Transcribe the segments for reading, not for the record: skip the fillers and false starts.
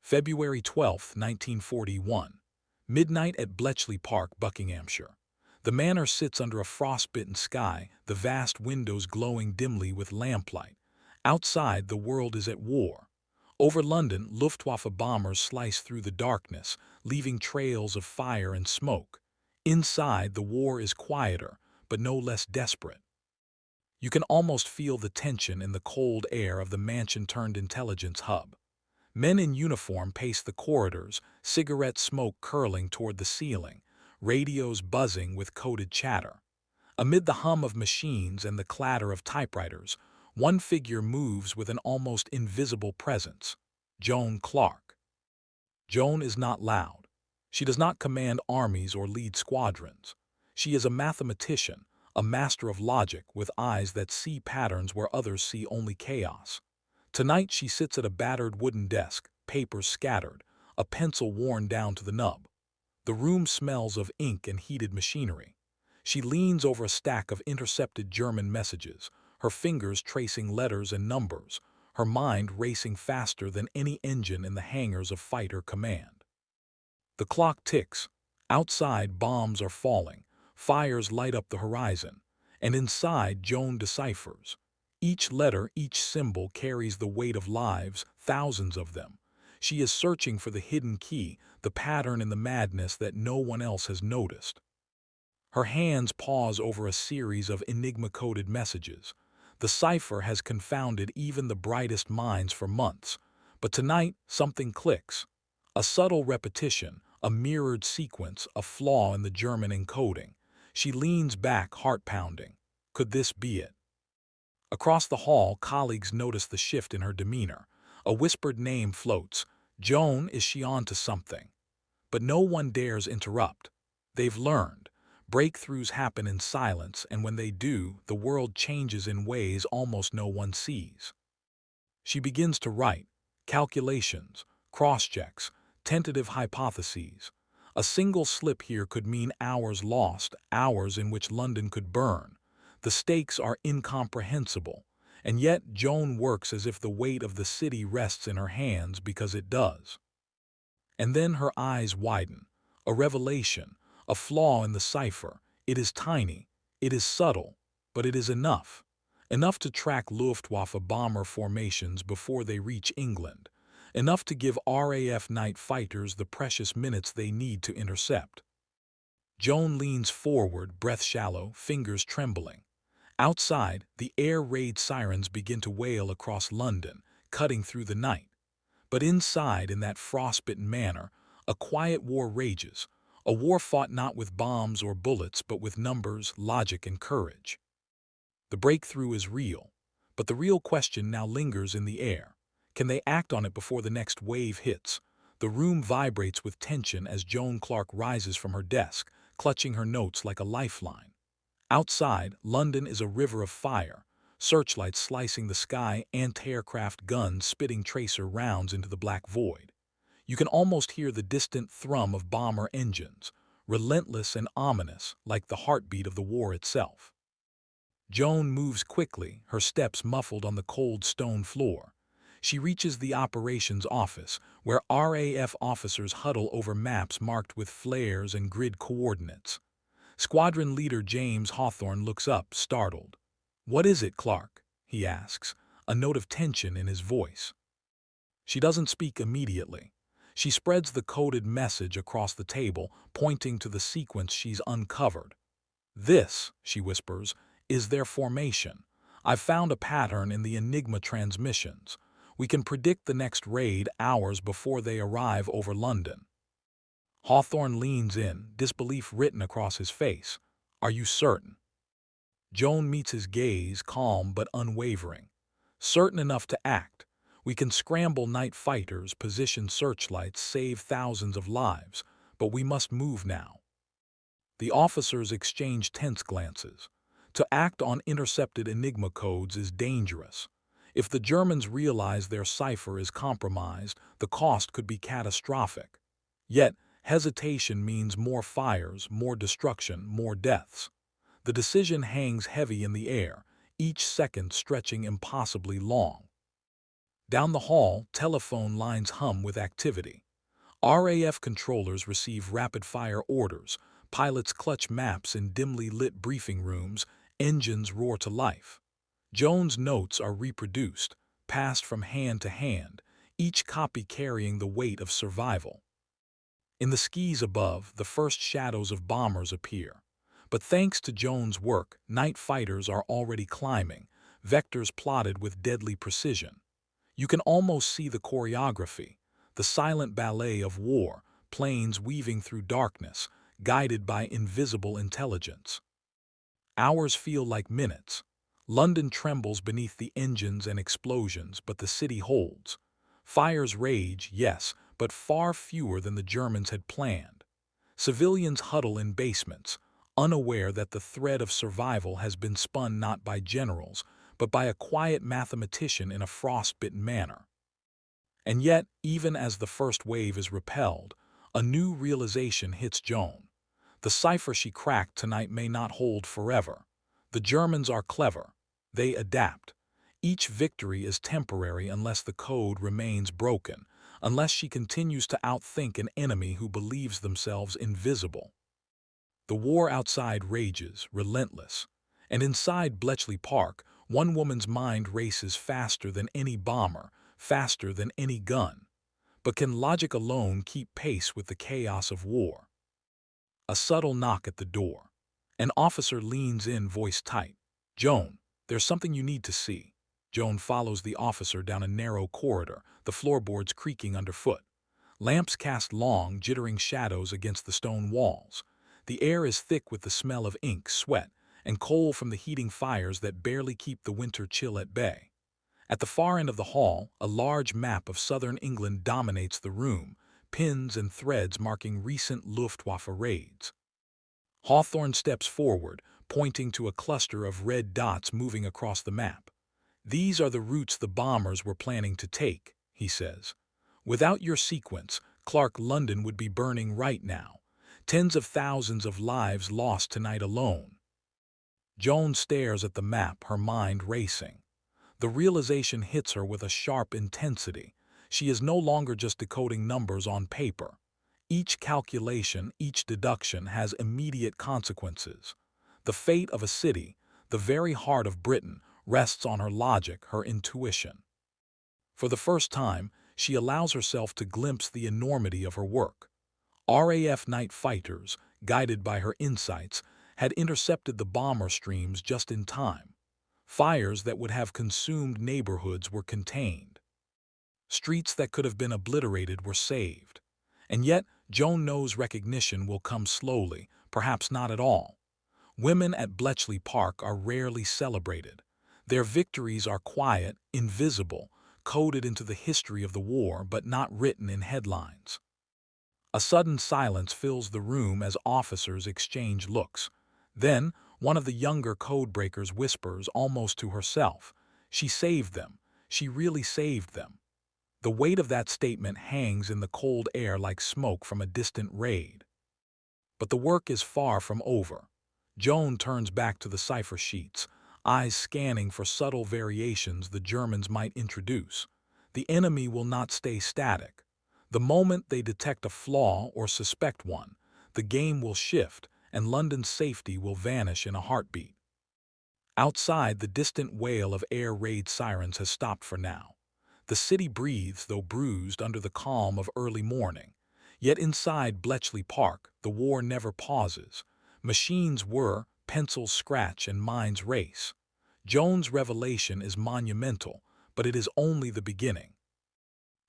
February 12, 1941. Midnight at Bletchley Park, Buckinghamshire. The manor sits under a frostbitten sky, the vast windows glowing dimly with lamplight. Outside, the world is at war. Over London, Luftwaffe bombers slice through the darkness, leaving trails of fire and smoke. Inside, the war is quieter, but no less desperate. You can almost feel the tension in the cold air of the mansion-turned-intelligence hub. Men in uniform pace the corridors, cigarette smoke curling toward the ceiling, radios buzzing with coded chatter. Amid the hum of machines and the clatter of typewriters, one figure moves with an almost invisible presence: Joan Clark. Joan is not loud. She does not command armies or lead squadrons. She is a mathematician, a master of logic with eyes that see patterns where others see only chaos. Tonight she sits at a battered wooden desk, papers scattered, a pencil worn down to the nub. The room smells of ink and heated machinery. She leans over a stack of intercepted German messages, her fingers tracing letters and numbers, her mind racing faster than any engine in the hangars of Fighter Command. The clock ticks. Outside, bombs are falling, fires light up the horizon, and inside, Joan deciphers. Each letter, each symbol carries the weight of lives, thousands of them. She is searching for the hidden key, the pattern in the madness that no one else has noticed. Her hands pause over a series of enigma-coded messages. The cipher has confounded even the brightest minds for months. But tonight, something clicks. A subtle repetition, a mirrored sequence, a flaw in the German encoding. She leans back, heart pounding. Could this be it? Across the hall, colleagues notice the shift in her demeanor. A whispered name floats. Joan, is she on to something? But no one dares interrupt. They've learned. Breakthroughs happen in silence, and when they do, the world changes in ways almost no one sees. She begins to write. Calculations, cross-checks, tentative hypotheses. A single slip here could mean hours lost, hours in which London could burn. The stakes are incomprehensible, and yet Joan works as if the weight of the city rests in her hands because it does. And then her eyes widen. A revelation, a flaw in the cipher. It is tiny, it is subtle, but it is enough. Enough to track Luftwaffe bomber formations before they reach England. Enough to give RAF night fighters the precious minutes they need to intercept. Joan leans forward, breath shallow, fingers trembling. Outside, the air raid sirens begin to wail across London, cutting through the night. But inside, in that frostbitten manor, a quiet war rages, a war fought not with bombs or bullets, but with numbers, logic, and courage. The breakthrough is real, but the real question now lingers in the air. Can they act on it before the next wave hits? The room vibrates with tension as Joan Clark rises from her desk, clutching her notes like a lifeline. Outside, London is a river of fire, searchlights slicing the sky, anti-aircraft guns spitting tracer rounds into the black void. You can almost hear the distant thrum of bomber engines, relentless and ominous, like the heartbeat of the war itself. Joan moves quickly, her steps muffled on the cold stone floor. She reaches the operations office, where RAF officers huddle over maps marked with flares and grid coordinates. Squadron leader James Hawthorne looks up, startled. "What is it, Clark?" he asks, a note of tension in his voice. She doesn't speak immediately. She spreads the coded message across the table, pointing to the sequence she's uncovered. "This," she whispers, "is their formation. I've found a pattern in the Enigma transmissions. We can predict the next raid hours before they arrive over London." Hawthorne leans in, disbelief written across his face. "Are you certain?" Joan meets his gaze, calm but unwavering. "Certain enough to act. We can scramble night fighters, position searchlights, save thousands of lives, but we must move now." The officers exchange tense glances. To act on intercepted Enigma codes is dangerous. If the Germans realize their cipher is compromised, the cost could be catastrophic. Yet, hesitation means more fires, more destruction, more deaths. The decision hangs heavy in the air, each second stretching impossibly long. Down the hall, telephone lines hum with activity. RAF controllers receive rapid-fire orders, pilots clutch maps in dimly lit briefing rooms, engines roar to life. Joan's notes are reproduced, passed from hand to hand, each copy carrying the weight of survival. In the skies above, the first shadows of bombers appear. But thanks to Joan's work, night fighters are already climbing, vectors plotted with deadly precision. You can almost see the choreography, the silent ballet of war, planes weaving through darkness, guided by invisible intelligence. Hours feel like minutes. London trembles beneath the engines and explosions, but the city holds. Fires rage, yes, but far fewer than the Germans had planned. Civilians huddle in basements, unaware that the thread of survival has been spun not by generals, but by a quiet mathematician in a frostbitten manner. And yet, even as the first wave is repelled, a new realization hits Joan. The cipher she cracked tonight may not hold forever. The Germans are clever. They adapt. Each victory is temporary unless the code remains broken, unless she continues to outthink an enemy who believes themselves invisible. The war outside rages, relentless. And inside Bletchley Park, one woman's mind races faster than any bomber, faster than any gun. But can logic alone keep pace with the chaos of war? A subtle knock at the door. An officer leans in, voice tight. "Joan, there's something you need to see." Joan follows the officer down a narrow corridor, the floorboards creaking underfoot. Lamps cast long, jittering shadows against the stone walls. The air is thick with the smell of ink, sweat, and coal from the heating fires that barely keep the winter chill at bay. At the far end of the hall, a large map of southern England dominates the room, pins and threads marking recent Luftwaffe raids. Hawthorne steps forward, pointing to a cluster of red dots moving across the map. "These are the routes the bombers were planning to take," he says. "Without your sequence, Clark, London would be burning right now. Tens of thousands of lives lost tonight alone." Joan stares at the map, her mind racing. The realization hits her with a sharp intensity. She is no longer just decoding numbers on paper. Each calculation, each deduction has immediate consequences. The fate of a city, the very heart of Britain, rests on her logic, her intuition. For the first time, she allows herself to glimpse the enormity of her work. RAF night fighters, guided by her insights, had intercepted the bomber streams just in time. Fires that would have consumed neighborhoods were contained. Streets that could have been obliterated were saved. And yet, Joan knows recognition will come slowly, perhaps not at all. Women at Bletchley Park are rarely celebrated. Their victories are quiet, invisible, coded into the history of the war but not written in headlines. A sudden silence fills the room as officers exchange looks. Then, one of the younger codebreakers whispers almost to herself, "She saved them. She really saved them." The weight of that statement hangs in the cold air like smoke from a distant raid. But the work is far from over. Joan turns back to the cipher sheets, eyes scanning for subtle variations the Germans might introduce. The enemy will not stay static. The moment they detect a flaw or suspect one, the game will shift and London's safety will vanish in a heartbeat. Outside, the distant wail of air raid sirens has stopped for now. The city breathes, though bruised, under the calm of early morning. Yet inside Bletchley Park, the war never pauses. Machines whir, pencils scratch, and minds race. Joan's revelation is monumental, but it is only the beginning.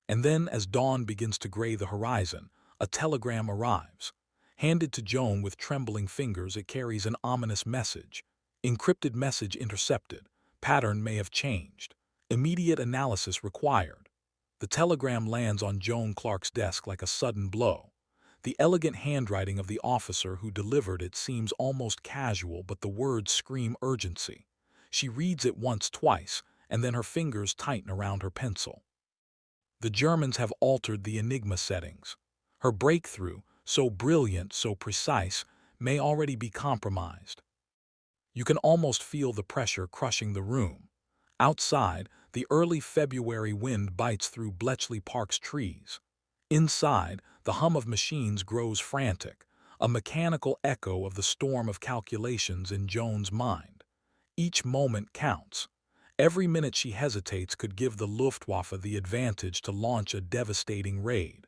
And then, as dawn begins to gray the horizon, a telegram arrives. Handed to Joan with trembling fingers, it carries an ominous message. Encrypted message intercepted. Pattern may have changed. Immediate analysis required. The telegram lands on Joan Clark's desk like a sudden blow. The elegant handwriting of the officer who delivered it seems almost casual, but the words scream urgency. She reads it once, twice, and then her fingers tighten around her pencil. The Germans have altered the Enigma settings. Her breakthrough, so brilliant, so precise, may already be compromised. You can almost feel the pressure crushing the room. Outside, The early February wind bites through Bletchley Park's trees. Inside, the hum of machines grows frantic, a mechanical echo of the storm of calculations in Joan's mind. Each moment counts. Every minute she hesitates could give the Luftwaffe the advantage to launch a devastating raid.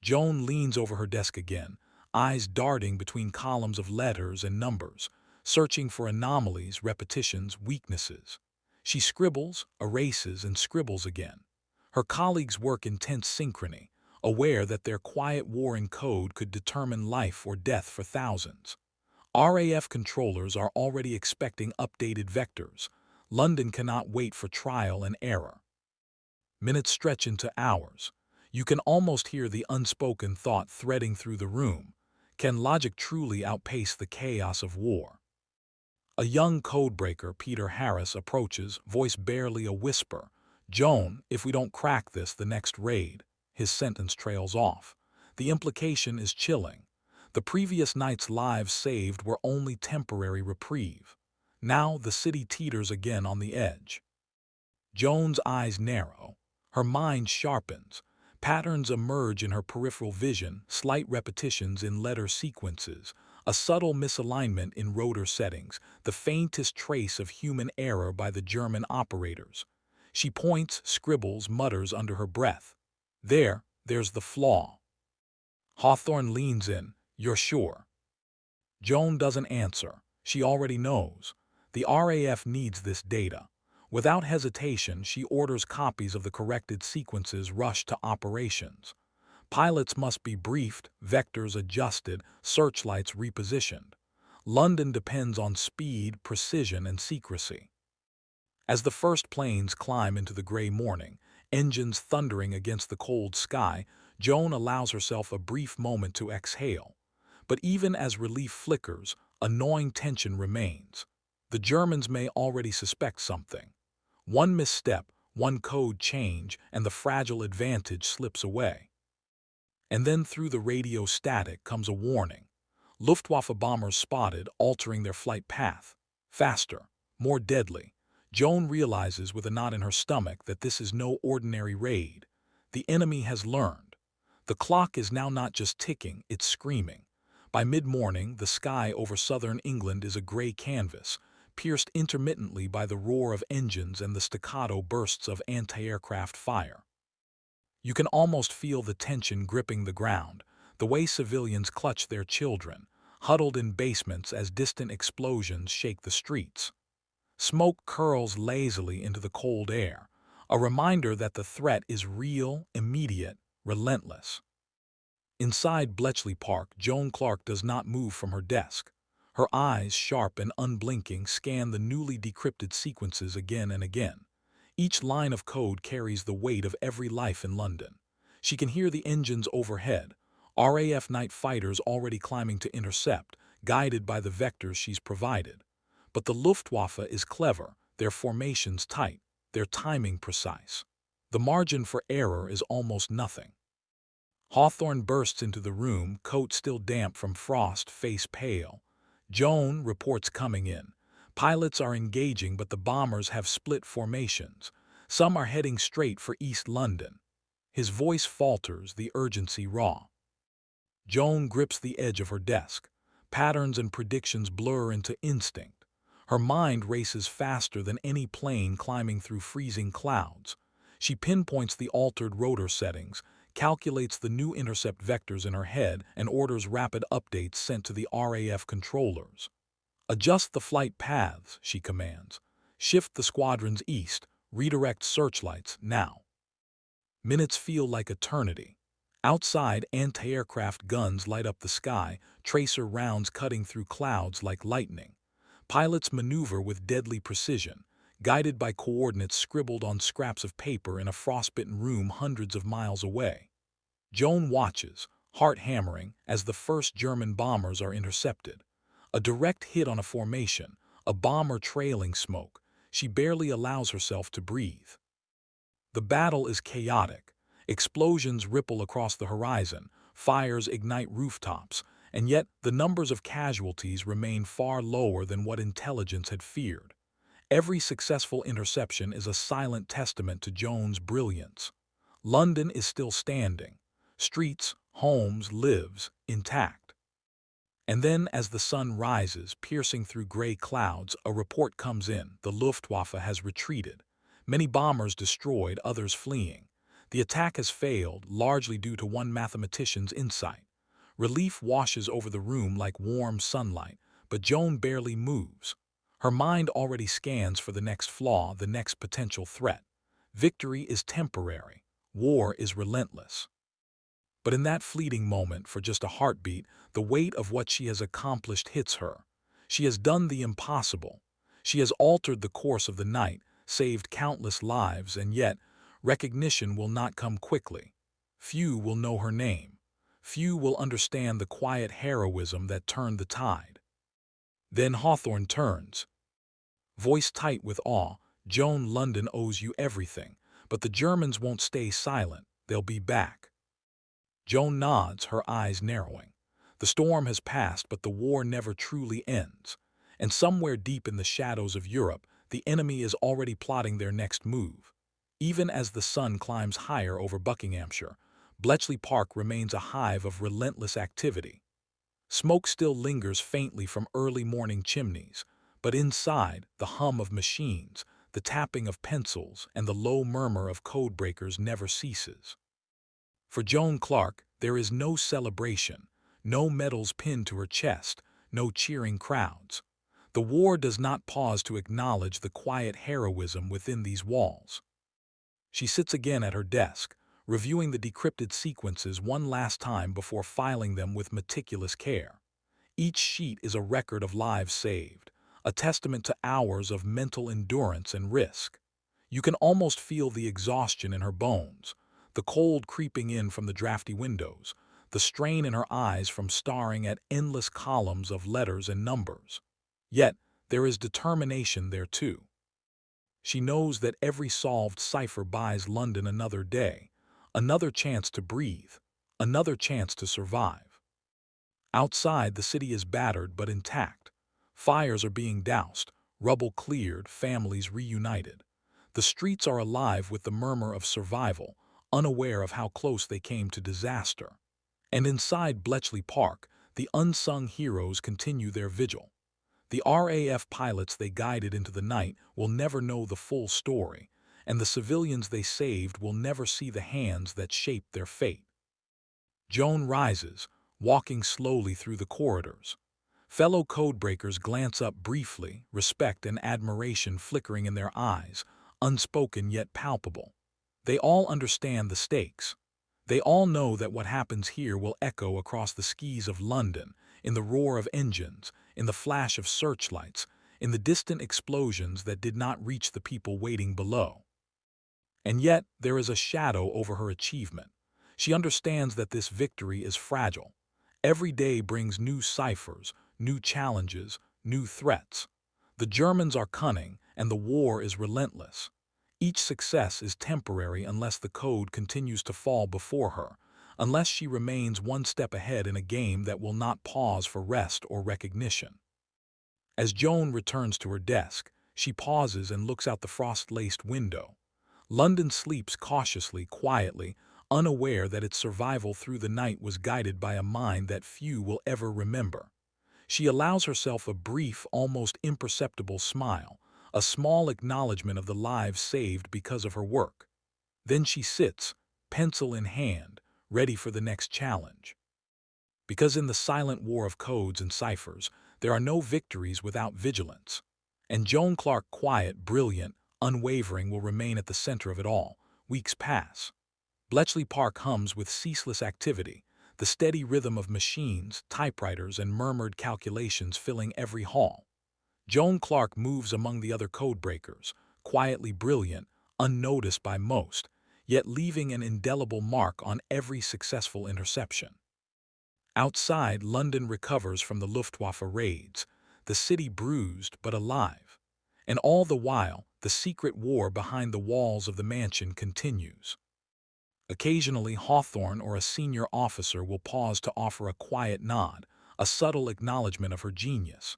Joan leans over her desk again, eyes darting between columns of letters and numbers, searching for anomalies, repetitions, weaknesses. She scribbles, erases, and scribbles again. Her colleagues work in tense synchrony, aware that their quiet war in code could determine life or death for thousands. RAF controllers are already expecting updated vectors. London cannot wait for trial and error. Minutes stretch into hours. You can almost hear the unspoken thought threading through the room. Can logic truly outpace the chaos of war? A young codebreaker, Peter Harris, approaches, voice barely a whisper. "Joan, if we don't crack this, the next raid." His sentence trails off. The implication is chilling. The previous night's lives saved were only temporary reprieve. Now the city teeters again on the edge. Joan's eyes narrow. Her mind sharpens. Patterns emerge in her peripheral vision, slight repetitions in letter sequences, a subtle misalignment in rotor settings, the faintest trace of human error by the German operators. She points, scribbles, mutters under her breath. There's the flaw. Hawthorne leans in. "You're sure?" Joan doesn't answer. She already knows. The RAF needs this data. Without hesitation, she orders copies of the corrected sequences rushed to operations. Pilots must be briefed, vectors adjusted, searchlights repositioned. London depends on speed, precision, and secrecy. As the first planes climb into the gray morning, engines thundering against the cold sky, Joan allows herself a brief moment to exhale. But even as relief flickers, a gnawing tension remains. The Germans may already suspect something. One misstep, one code change, and the fragile advantage slips away. And then through the radio static comes a warning. Luftwaffe bombers spotted, altering their flight path. Faster, more deadly. Joan realizes with a knot in her stomach that this is no ordinary raid. The enemy has learned. The clock is now not just ticking, it's screaming. By mid-morning, the sky over southern England is a gray canvas, pierced intermittently by the roar of engines and the staccato bursts of anti-aircraft fire. You can almost feel the tension gripping the ground, the way civilians clutch their children, huddled in basements as distant explosions shake the streets. Smoke curls lazily into the cold air, a reminder that the threat is real, immediate, relentless. Inside Bletchley Park, Joan Clark does not move from her desk. Her eyes, sharp and unblinking, scan the newly decrypted sequences again and again. Each line of code carries the weight of every life in London. She can hear the engines overhead, RAF night fighters already climbing to intercept, guided by the vectors she's provided. But the Luftwaffe is clever, their formations tight, their timing precise. The margin for error is almost nothing. Hawthorne bursts into the room, coat still damp from frost, face pale. Joan reports coming in. Pilots are engaging, but the bombers have split formations. Some are heading straight for East London. His voice falters, the urgency raw. Joan grips the edge of her desk. Patterns and predictions blur into instinct. Her mind races faster than any plane climbing through freezing clouds. She pinpoints the altered rotor settings, calculates the new intercept vectors in her head, and orders rapid updates sent to the RAF controllers. "Adjust the flight paths," she commands. "Shift the squadrons east, redirect searchlights, now." Minutes feel like eternity. Outside, anti-aircraft guns light up the sky, tracer rounds cutting through clouds like lightning. Pilots maneuver with deadly precision, guided by coordinates scribbled on scraps of paper in a frostbitten room hundreds of miles away. Joan watches, heart hammering, as the first German bombers are intercepted. A direct hit on a formation, a bomber trailing smoke. She barely allows herself to breathe. The battle is chaotic. Explosions ripple across the horizon, fires ignite rooftops, and yet the numbers of casualties remain far lower than what intelligence had feared. Every successful interception is a silent testament to Joan's brilliance. London is still standing. Streets, homes, lives, intact. And then, as the sun rises, piercing through gray clouds, a report comes in. The Luftwaffe has retreated. Many bombers destroyed, others fleeing. The attack has failed, largely due to one mathematician's insight. Relief washes over the room like warm sunlight, but Joan barely moves. Her mind already scans for the next flaw, the next potential threat. Victory is temporary. War is relentless. But in that fleeting moment, for just a heartbeat, the weight of what she has accomplished hits her. She has done the impossible. She has altered the course of the night, saved countless lives, and yet, recognition will not come quickly. Few will know her name. Few will understand the quiet heroism that turned the tide. Then Hawthorne turns. Voice tight with awe, "Joan, London owes you everything, but the Germans won't stay silent. They'll be back." Joan nods, her eyes narrowing. The storm has passed, but the war never truly ends. And somewhere deep in the shadows of Europe, the enemy is already plotting their next move. Even as the sun climbs higher over Buckinghamshire, Bletchley Park remains a hive of relentless activity. Smoke still lingers faintly from early morning chimneys, but inside, the hum of machines, the tapping of pencils, and the low murmur of codebreakers never ceases. For Joan Clark, there is no celebration, no medals pinned to her chest, no cheering crowds. The war does not pause to acknowledge the quiet heroism within these walls. She sits again at her desk, reviewing the decrypted sequences one last time before filing them with meticulous care. Each sheet is a record of lives saved, a testament to hours of mental endurance and risk. You can almost feel the exhaustion in her bones, the cold creeping in from the drafty windows, the strain in her eyes from staring at endless columns of letters and numbers. Yet, there is determination there too. She knows that every solved cipher buys London another day, another chance to breathe, another chance to survive. Outside, the city is battered but intact. Fires are being doused, rubble cleared, families reunited. The streets are alive with the murmur of survival, unaware of how close they came to disaster. And inside Bletchley Park, the unsung heroes continue their vigil. The RAF pilots they guided into the night will never know the full story, and the civilians they saved will never see the hands that shaped their fate. Joan rises, walking slowly through the corridors. Fellow codebreakers glance up briefly, respect and admiration flickering in their eyes, unspoken yet palpable. They all understand the stakes. They all know that what happens here will echo across the skis of London, in the roar of engines, in the flash of searchlights, in the distant explosions that did not reach the people waiting below. And yet, there is a shadow over her achievement. She understands that this victory is fragile. Every day brings new ciphers, new challenges, new threats. The Germans are cunning, and the war is relentless. Each success is temporary unless the code continues to fall before her, unless she remains one step ahead in a game that will not pause for rest or recognition. As Joan returns to her desk, she pauses and looks out the frost-laced window. London sleeps cautiously, quietly, unaware that its survival through the night was guided by a mind that few will ever remember. She allows herself a brief, almost imperceptible smile, a small acknowledgement of the lives saved because of her work. Then she sits, pencil in hand, ready for the next challenge. Because in the silent war of codes and ciphers, there are no victories without vigilance. And Joan Clark, quiet, brilliant, unwavering, will remain at the center of it all. Weeks pass. Bletchley Park hums with ceaseless activity, the steady rhythm of machines, typewriters, and murmured calculations filling every hall. Joan Clark moves among the other codebreakers, quietly brilliant, unnoticed by most, yet leaving an indelible mark on every successful interception. Outside, London recovers from the Luftwaffe raids, the city bruised but alive. And all the while, the secret war behind the walls of the mansion continues. Occasionally, Hawthorne or a senior officer will pause to offer a quiet nod, a subtle acknowledgement of her genius.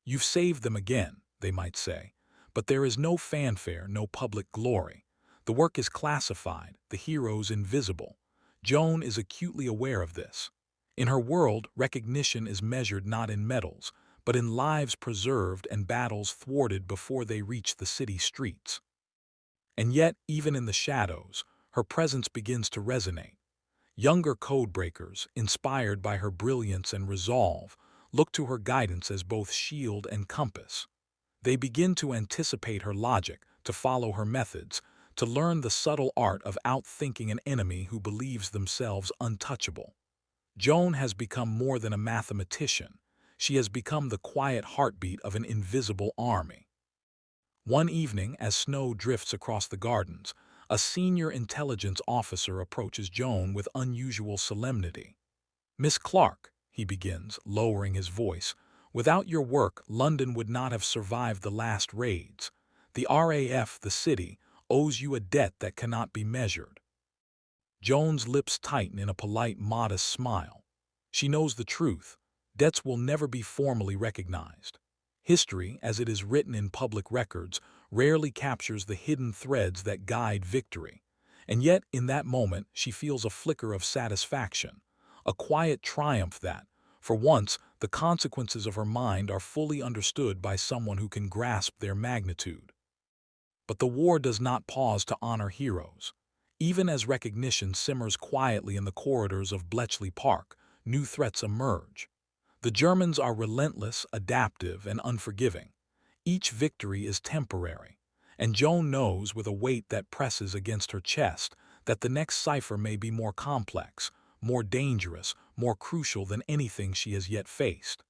"You've saved them again," they might say, But there is no fanfare, no public glory. The work is classified, the heroes invisible. Joan is acutely aware of this. In her world, recognition is measured not in medals, but in lives preserved and battles thwarted before they reach the city streets. And yet, even in the shadows, her presence begins to resonate. Younger codebreakers, inspired by her brilliance and resolve, look to her guidance as both shield and compass. They begin to anticipate her logic, to follow her methods, to learn the subtle art of outthinking an enemy who believes themselves untouchable. Joan has become more than a mathematician. She has become the quiet heartbeat of an invisible army. One evening, as snow drifts across the gardens, a senior intelligence officer approaches Joan with unusual solemnity. "Miss Clark," he begins, lowering his voice, "without your work, London would not have survived the last raids. The RAF, the city, owes you a debt that cannot be measured." Joan's lips tighten in a polite, modest smile. She knows the truth. Debts will never be formally recognized. History, as it is written in public records, rarely captures the hidden threads that guide victory. And yet, in that moment, she feels a flicker of satisfaction, a quiet triumph that, for once, the consequences of her mind are fully understood by someone who can grasp their magnitude. But the war does not pause to honor heroes. Even as recognition simmers quietly in the corridors of Bletchley Park, new threats emerge. The Germans are relentless, adaptive, and unforgiving. Each victory is temporary, and Joan knows with a weight that presses against her chest that the next cipher may be more complex, more dangerous, more crucial than anything she has yet faced.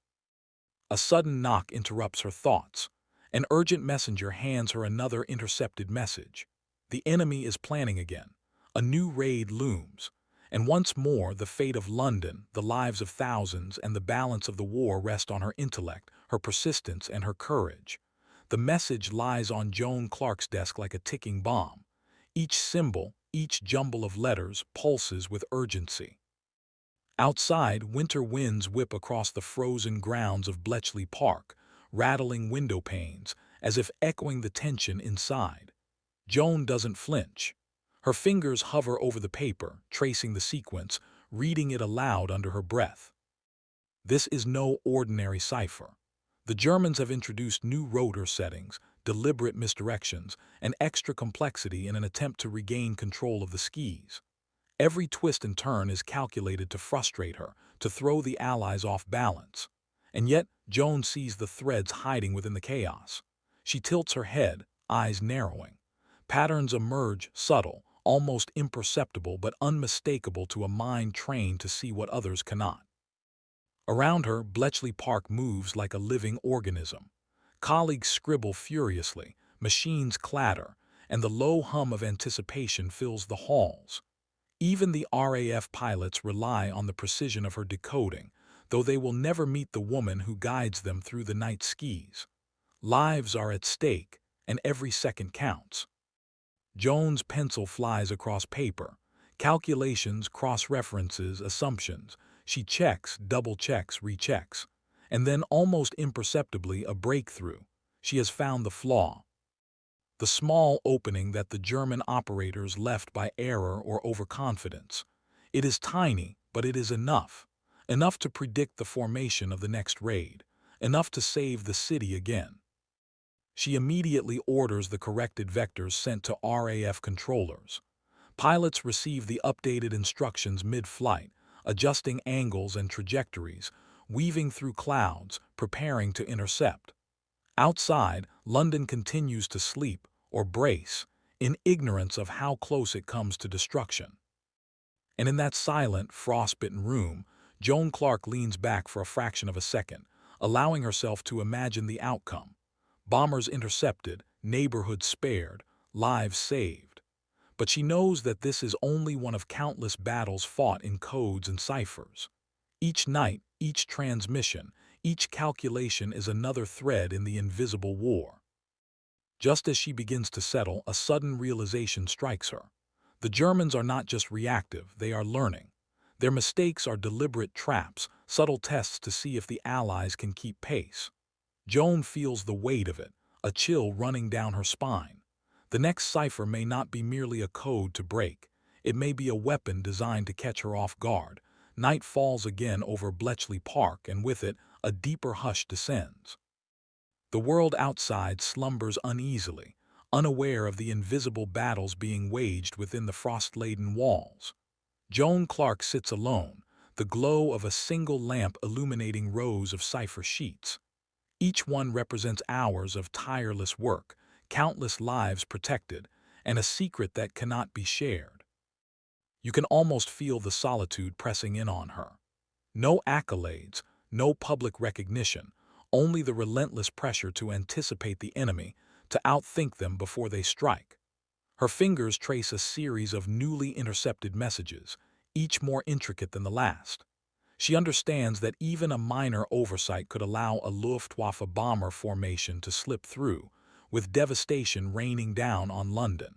A sudden knock interrupts her thoughts. An urgent messenger hands her another intercepted message. The enemy is planning again. A new raid looms. And once more, the fate of London, the lives of thousands, and the balance of the war rest on her intellect, her persistence, and her courage. The message lies on Joan Clark's desk like a ticking bomb. Each symbol, each jumble of letters, pulses with urgency. Outside, winter winds whip across the frozen grounds of Bletchley Park, rattling window panes, as if echoing the tension inside. Joan doesn't flinch. Her fingers hover over the paper, tracing the sequence, reading it aloud under her breath. This is no ordinary cipher. The Germans have introduced new rotor settings, deliberate misdirections, and extra complexity in an attempt to regain control of the skis. Every twist and turn is calculated to frustrate her, to throw the Allies off balance. And yet, Joan sees the threads hiding within the chaos. She tilts her head, eyes narrowing. Patterns emerge, subtle, almost imperceptible but unmistakable to a mind trained to see what others cannot. Around her, Bletchley Park moves like a living organism. Colleagues scribble furiously, machines clatter, and the low hum of anticipation fills the halls. Even the RAF pilots rely on the precision of her decoding, though they will never meet the woman who guides them through the night skis. Lives are at stake, and every second counts. Joan's pencil flies across paper. Calculations, cross-references, assumptions. She checks, double-checks, rechecks. And then, almost imperceptibly, a breakthrough. She has found the flaw. The small opening that the German operators left by error or overconfidence. It is tiny, but it is enough. Enough to predict the formation of the next raid. Enough to save the city again. She immediately orders the corrected vectors sent to RAF controllers. Pilots receive the updated instructions mid-flight, adjusting angles and trajectories, weaving through clouds, preparing to intercept. Outside, London continues to sleep, or brace, in ignorance of how close it comes to destruction. And in that silent, frost-bitten room, Joan Clark leans back for a fraction of a second, allowing herself to imagine the outcome. Bombers intercepted, neighborhoods spared, lives saved. But she knows that this is only one of countless battles fought in codes and ciphers. Each night, each transmission, each calculation is another thread in the invisible war. Just as she begins to settle, a sudden realization strikes her. The Germans are not just reactive, they are learning. Their mistakes are deliberate traps, subtle tests to see if the Allies can keep pace. Joan feels the weight of it, a chill running down her spine. The next cipher may not be merely a code to break. It may be a weapon designed to catch her off guard. Night falls again over Bletchley Park, and with it, a deeper hush descends. The world outside slumbers uneasily, unaware of the invisible battles being waged within the frost-laden walls. Joan Clark sits alone, the glow of a single lamp illuminating rows of cipher sheets. Each one represents hours of tireless work, countless lives protected, and a secret that cannot be shared. You can almost feel the solitude pressing in on her. No accolades, no public recognition, only the relentless pressure to anticipate the enemy, to outthink them before they strike. Her fingers trace a series of newly intercepted messages, each more intricate than the last. She understands that even a minor oversight could allow a Luftwaffe bomber formation to slip through, with devastation raining down on London.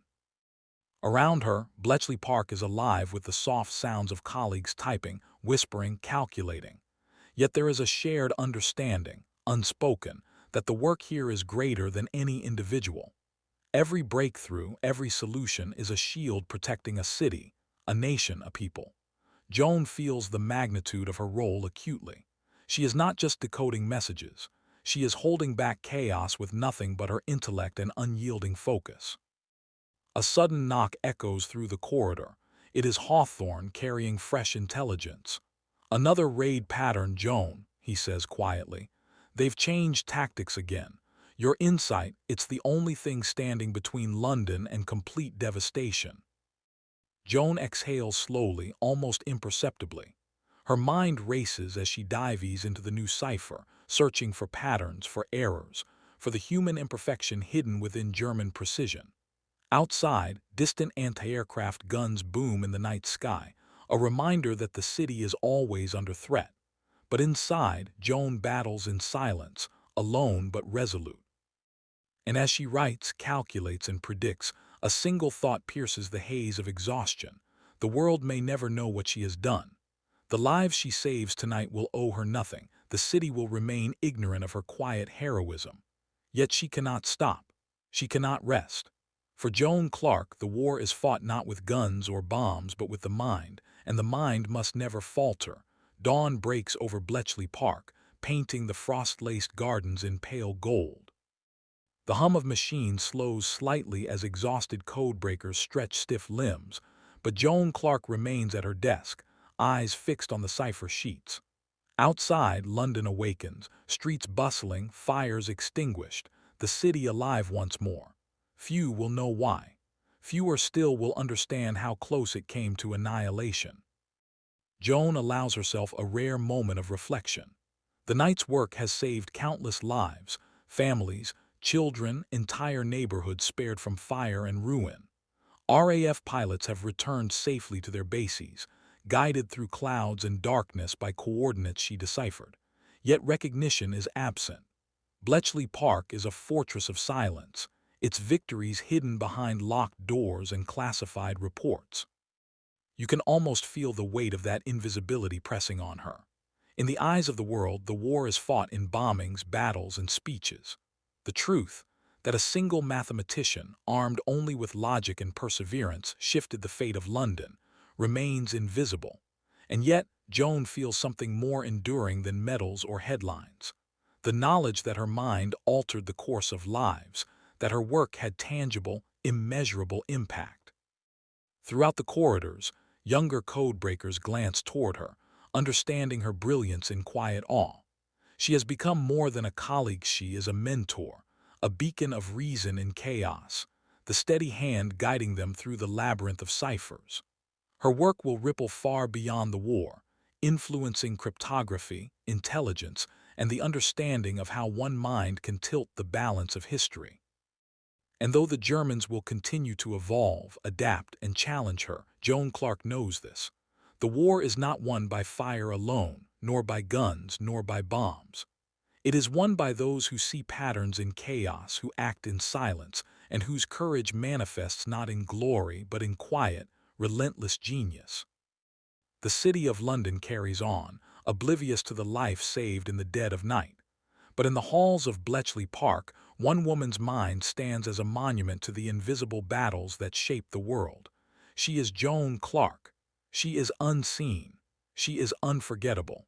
Around her, Bletchley Park is alive with the soft sounds of colleagues typing, whispering, calculating. Yet there is a shared understanding, unspoken, that the work here is greater than any individual. Every breakthrough, every solution is a shield protecting a city, a nation, a people. Joan feels the magnitude of her role acutely. She is not just decoding messages. She is holding back chaos with nothing but her intellect and unyielding focus. A sudden knock echoes through the corridor. It is Hawthorne carrying fresh intelligence. "Another raid pattern, Joan," he says quietly. "They've changed tactics again. Your insight, it's the only thing standing between London and complete devastation." Joan exhales slowly, almost imperceptibly. Her mind races as she dives into the new cipher, searching for patterns, for errors, for the human imperfection hidden within German precision. Outside, distant anti-aircraft guns boom in the night sky, a reminder that the city is always under threat. But inside, Joan battles in silence, alone but resolute. And as she writes, calculates, and predicts, a single thought pierces the haze of exhaustion. The world may never know what she has done. The lives she saves tonight will owe her nothing. The city will remain ignorant of her quiet heroism. Yet she cannot stop. She cannot rest. For Joan Clark, the war is fought not with guns or bombs, but with the mind, and the mind must never falter. Dawn breaks over Bletchley Park, painting the frost-laced gardens in pale gold. The hum of machines slows slightly as exhausted codebreakers stretch stiff limbs, but Joan Clark remains at her desk, eyes fixed on the cipher sheets. Outside, London awakens, streets bustling, fires extinguished, the city alive once more. Few will know why. Fewer still will understand how close it came to annihilation. Joan allows herself a rare moment of reflection. The night's work has saved countless lives, families, children, entire neighborhoods spared from fire and ruin. RAF pilots have returned safely to their bases, guided through clouds and darkness by coordinates she deciphered. Yet recognition is absent. Bletchley Park is a fortress of silence, its victories hidden behind locked doors and classified reports. You can almost feel the weight of that invisibility pressing on her. In the eyes of the world, the war is fought in bombings, battles, and speeches. The truth, that a single mathematician, armed only with logic and perseverance, shifted the fate of London, remains invisible. And yet, Joan feels something more enduring than medals or headlines. The knowledge that her mind altered the course of lives, that her work had tangible, immeasurable impact. Throughout the corridors, younger codebreakers glance toward her, understanding her brilliance in quiet awe. She has become more than a colleague, she is a mentor, a beacon of reason in chaos, the steady hand guiding them through the labyrinth of ciphers. Her work will ripple far beyond the war, influencing cryptography, intelligence, and the understanding of how one mind can tilt the balance of history. And though the Germans will continue to evolve, adapt, and challenge her, Joan Clark knows this. The war is not won by fire alone, nor by guns, nor by bombs. It is won by those who see patterns in chaos, who act in silence, and whose courage manifests not in glory but in quiet, relentless genius. The city of London carries on, oblivious to the life saved in the dead of night. But in the halls of Bletchley Park, One woman's mind stands as a monument to the invisible battles that shape the world. She is Joan Clark. She is unseen. She is unforgettable.